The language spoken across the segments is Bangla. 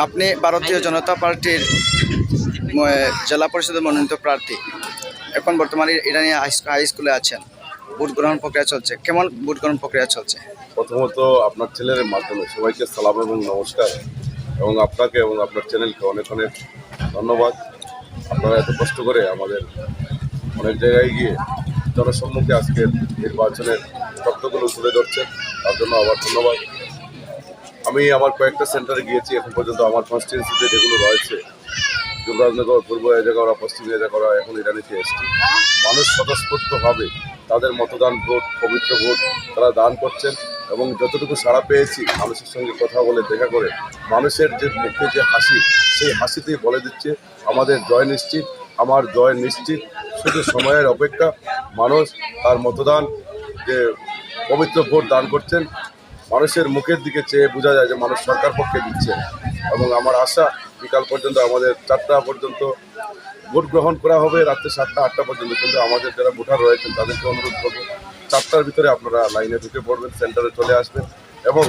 আপনি ভারতীয় জনতা পার্টির জেলা পরিষদের মনোনীত প্রার্থী। এখন বর্তমানে ইরানি হাই স্কুলে আছেন, ভোট গ্রহণ প্রক্রিয়া চলছে। কেমন ভোট গ্রহণ প্রক্রিয়া চলছে? প্রথমত আপনার চ্যানেলের মাধ্যমে সবাইকে সালাম এবং নমস্কার, এবং আপনাকে এবং আপনার চ্যানেলকে অনেক অনেক ধন্যবাদ। আপনারা এত কষ্ট করে আমাদের অনেক জায়গায় গিয়ে জনসম্মুখে আজকের নির্বাচনের তথ্যগুলো তুলে ধরছেন, তার জন্য আবার ধন্যবাদ। আমি আমার কয়েকটা সেন্টারে গিয়েছি এখন পর্যন্ত। আমার কনস্টিটিউয়েন্সিতে যেগুলো রয়েছে, যুবরাজনগর, পূর্ব এজাগরা, পশ্চিম এজাগরা, এখন ইরানিতে এসছি, মানুষ স্বতঃস্ফূর্তভাবে তাদের মতদান ভোট, পবিত্র ভোট তারা দান করছেন। এবং যতটুকু সাড়া পেয়েছি মানুষের সঙ্গে কথা বলে, দেখা করে, মানুষের যে মুখে যে হাসি, সেই হাসিতেই বলে দিচ্ছে আমাদের জয় নিশ্চিত, আমার জয় নিশ্চিত। শুধু সময়ের অপেক্ষা। মানুষ তার মতদান যে পবিত্র ভোট দান করছেন, মানুষের মুখের দিকে চেয়ে বোঝা যায় যে মানুষ সরকার পক্ষে দিচ্ছে। এবং আমার আশা বিকাল পর্যন্ত, আমাদের 4টা পর্যন্ত ভোট গ্রহণ করা হবে, রাত্রে 7টা 8টা পর্যন্ত। কিন্তু আমাদের যারা ভোটার রয়েছেন তাদেরকে অনুরোধ করবো 4টার ভিতরে আপনারা লাইনে ঢুকে পড়বেন, সেন্টারে চলে আসবেন। এবং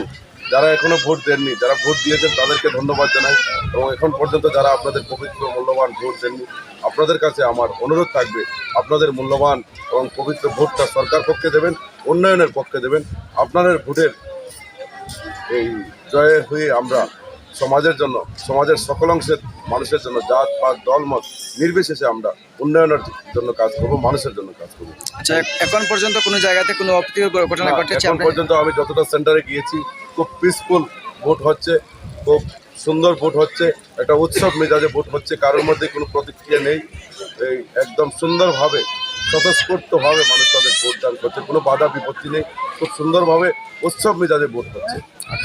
যারা এখনও ভোট দেননি, যারা ভোট দিয়েছেন তাদেরকে ধন্যবাদ জানাই। এবং এখন পর্যন্ত যারা আপনাদের পবিত্র মূল্যবান ভোট দেননি, আপনাদের কাছে আমার অনুরোধ থাকবে আপনাদের মূল্যবান এবং পবিত্র ভোটটা সরকার পক্ষে দেবেন, উন্নয়নের পক্ষে দেবেন। আপনাদের ভোটের এই জয়ের হয়ে আমরা সমাজের জন্য, সমাজের সকল অংশের মানুষের জন্য, জাত পাত দলমত নির্বিশেষে আমরা উন্নয়নের জন্য কাজ করব, মানুষের জন্য কাজ করব। আচ্ছা, এখন পর্যন্ত কোনো জায়গাতে কোনো অপ্রীতিকর ঘটনা ঘটেছে? এখন পর্যন্ত আমি যতটা সেন্টারে গিয়েছি খুব পিসফুল ভোট হচ্ছে, খুব সুন্দর ভোট হচ্ছে, একটা উৎসব মেজাজে ভোট হচ্ছে। কারোর মধ্যে কোনো প্রতিক্রিয়া নেই। এই একদম সুন্দরভাবে, স্বতঃস্ফূর্তভাবে মানুষ তাদের ভোট দান করছে, কোনো বাধা বিপত্তি নেই। খুব সুন্দরভাবে উৎসব মেজাজে ভোট হচ্ছে।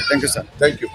Thank you sir. Thank you.